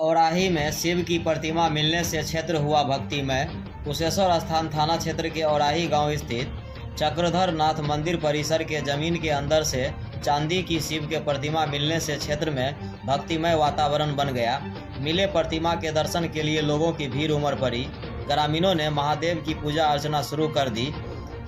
औराही में शिव की प्रतिमा मिलने से क्षेत्र हुआ भक्तिमय। कुशेश्वर स्थान थाना क्षेत्र के औराही गांव स्थित चक्रधर नाथ मंदिर परिसर के जमीन के अंदर से चांदी की शिव के प्रतिमा मिलने से क्षेत्र में भक्तिमय वातावरण बन गया। मिले प्रतिमा के दर्शन के लिए लोगों की भीड़ उमड़ पड़ी। ग्रामीणों ने महादेव की पूजा अर्चना शुरू कर दी।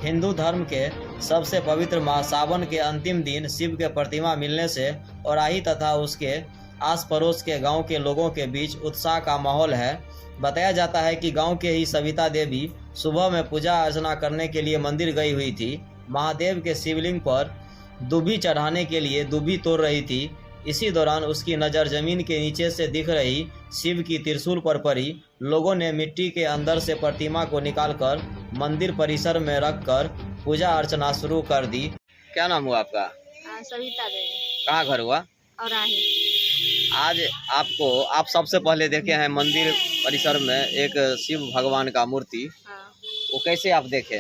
हिंदू धर्म के सबसे पवित्र माह सावन के अंतिम दिन शिव के प्रतिमा मिलने से औराही तथा उसके आस पड़ोस के गांव के लोगों के बीच उत्साह का माहौल है। बताया जाता है कि गांव के ही सविता देवी सुबह में पूजा अर्चना करने के लिए मंदिर गई हुई थी। महादेव के शिवलिंग पर दुबी चढ़ाने के लिए दुबी तोड़ रही थी। इसी दौरान उसकी नज़र जमीन के नीचे से दिख रही शिव की त्रिशूल पर पड़ी। लोगों ने मिट्टी के अंदर से प्रतिमा को निकालकर मंदिर परिसर में रखकर पूजा अर्चना शुरू कर दी। क्या नाम हुआ आपका? सविता देवी। कहाँ घर हुआ? औराही। आज आप सबसे पहले देखे हैं मंदिर परिसर में एक शिव भगवान का मूर्ति। हाँ। वो कैसे आप देखे?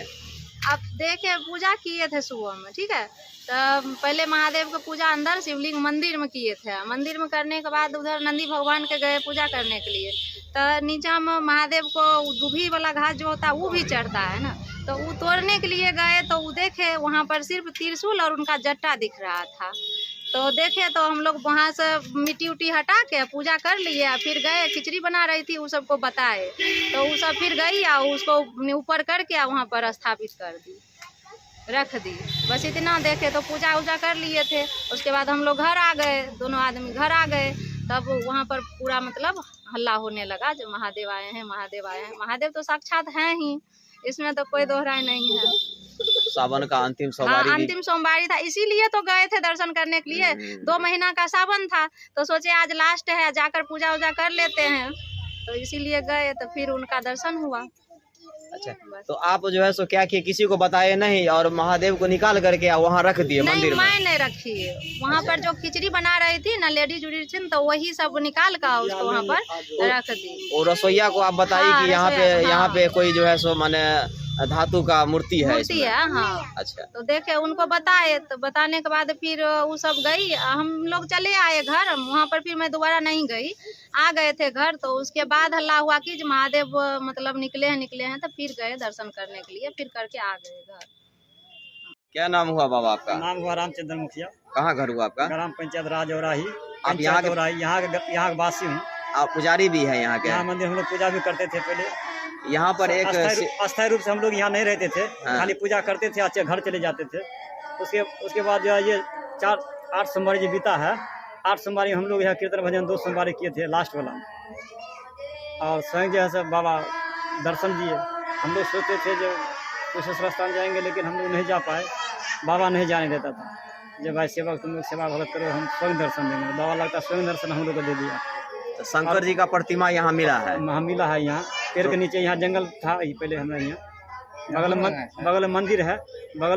आप देखे पूजा किए थे सुबह में, ठीक है। तो पहले महादेव का पूजा अंदर शिवलिंग मंदिर में किए थे। मंदिर में करने के बाद उधर नंदी भगवान के गए पूजा करने के लिए। तो नीचा में महादेव को दुभी वाला घास जो होता है वो भी चढ़ता है ना, तो वो तोड़ने के लिए गए तो वो देखे वहाँ पर सिर्फ त्रिशूल और उनका जट्टा दिख रहा था। तो देखे तो हम लोग वहाँ से मिट्टी उट्टी हटा के पूजा कर लिए। फिर गए, खिचड़ी बना रही थी, वो सबको बताए तो वो सब फिर गई और उसको ऊपर करके वहाँ पर स्थापित कर दी, रख दी। बस इतना देखे तो पूजा उजा कर लिए थे। उसके बाद हम लोग घर आ गए, दोनों आदमी घर आ गए। तब वहाँ पर पूरा मतलब हल्ला होने लगा जो महादेव आए हैं, महादेव आए हैं। महादेव तो साक्षात हैं ही, इसमें तो कोई दोहराई नहीं है। सावन का अंतिम सोमवारी। हाँ, अंतिम सोमवारी था, इसीलिए तो गए थे दर्शन करने के लिए। 2 महीना का सावन था तो सोचे आज लास्ट है, जाकर पूजा उजा कर लेते हैं, तो इसीलिए गए। तो फिर उनका दर्शन हुआ। अच्छा, तो आप जो है सो क्या किए, किसी को बताए नहीं और महादेव को निकाल करके वहाँ रख दिए मंदिर में? मैं नहीं रखी। वहाँ पर जो खिचड़ी बना रही थी ना लेडीज उडीज थी, तो वही सब निकाल कर उसको वहाँ पर रख दी। और रसोईया को आप बताइए कि यहाँ पे कोई जो है सो माने धातु का मूर्ति है हाँ। अच्छा, तो देखे उनको बताए, तो बताने के बाद फिर वो सब गई। हम लोग चले आए घर। वहाँ पर फिर मैं दोबारा नहीं गई, आ गए थे घर। तो उसके बाद हल्ला हुआ कि महादेव मतलब निकले हैं। तो फिर गए दर्शन करने के लिए, फिर करके आ गए घर। क्या नाम हुआ बाबा आपका? नाम हुआ रामचंद्र मुखिया। कहाँ घर हुआ आपका? ग्राम पंचायत राज औराही। आप यहाँ यहाँ वासी हूँ। आप पुजारी भी है यहाँ के? यहाँ मंदिर हम लोग पूजा भी करते थे पहले। यहाँ पर एक अस्थायी रूप से हम लोग यहाँ नहीं रहते थे। हाँ। खाली पूजा करते थे, अच्छे घर चले जाते थे। उसके बाद जो है ये 8 सोमवारी जो बीता है, 8 सोमवारी हम लोग यहाँ कीर्तन भजन 2 सोमवारी किए थे लास्ट वाला। और स्वयं जो है सब बाबा दर्शन दिए। हम लोग सोचते थे जो कुशेश्वर स्थान जाएंगे, लेकिन हम लोग नहीं जा पाए। बाबा नहीं जाने देता था। जब भाई सेवक तुम लोग सेवा भगत करो, हम स्वयं दर्शन देंगे। बाबा लगता स्वयं दर्शन हम लोग को दे दिया। तो शंकर जी का प्रतिमा यहाँ मिला है? हाँ, मिला है। यहाँ पेड़ के नीचे, यहाँ जंगल था पहले हमारे यहाँ। बगल में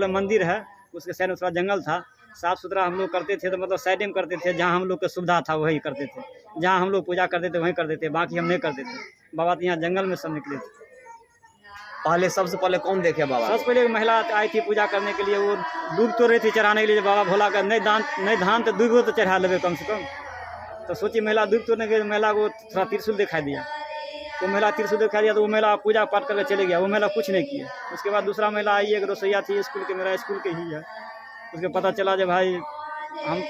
मंदिर है, उसके साइड में थोड़ा जंगल था। साफ सुथरा हम लोग करते थे, तो मतलब साइड में करते थे। जहाँ हम लोग की सुविधा था वही करते थे, जहाँ हम लोग पूजा करते थे वहीं करते थे, बाकी हम नहीं करते थे। बाबा तो यहाँ जंगल में सब निकले थे। सबसे पहले कौन देखे बाबा? सबसे पहले महिला आई थी पूजा करने के लिए। वो दूध तो रही थी चढ़ाने के लिए। बाबा भोला का नहीं धान तो दूध तो चढ़ा लेवे कम से कम। तो सोची महिला दूध तोड़ने के, महिला को थोड़ा त्रिशूल दिखाई दिया। वो महिला त्रिशूल दिखाई दिया तो वो महिला पूजा पाठ करके चले गया। वो महिला कुछ नहीं किया। उसके बाद दूसरा महिला आई, एक रसोईया थी स्कूल के, मेरा स्कूल के ही है। उसके पता चला जब भाई हम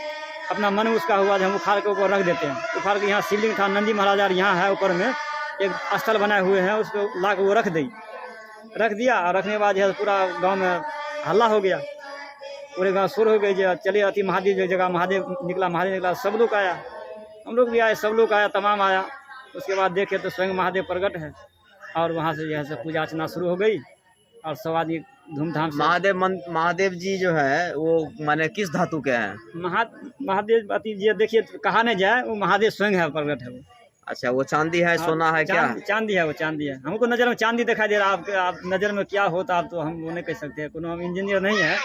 अपना मन उसका हुआ जो हम उखाड़ के ऊपर रख देते हैं। उखाड़ के यहाँ शिवलिंग था, नंदी महाराज यहाँ है ऊपर में एक स्थल बनाए हुए हैं, उसको ला के वो रख दिया। और रखने के बाद जो है पूरा गाँव में हल्ला हो गया, पूरे गाँव शोर हो गई। जो चले आती महादेव जगह, महादेव निकला, सब लोग आया, हम लोग भी आए, सब लोग आया, तमाम आया। उसके बाद देखे तो स्वयं महादेव प्रकट है। और वहाँ से जो है पूजा अर्चना शुरू हो गई और सब आदमी धूमधाम से। महादेव जी जो है वो माने किस धातु के हैं? महादेव अति ये देखिए कहा नहीं जाए, वो महादेव स्वयं है, प्रकट है वो। अच्छा, वो चांदी है, सोना है, क्या चांदी है? वो चांदी है। हमको नज़र में चांदी दिखाई दे रहा है। आप नज़र में क्या होता आप तो हम वो नहीं कह सकते हैं। कोनो हम इंजीनियर नहीं है,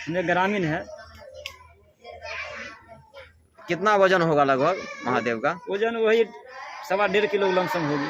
हमें ग्रामीण है। कितना वजन होगा लगभग महादेव का? वजन वही 1.25 किलो लमसम होगी।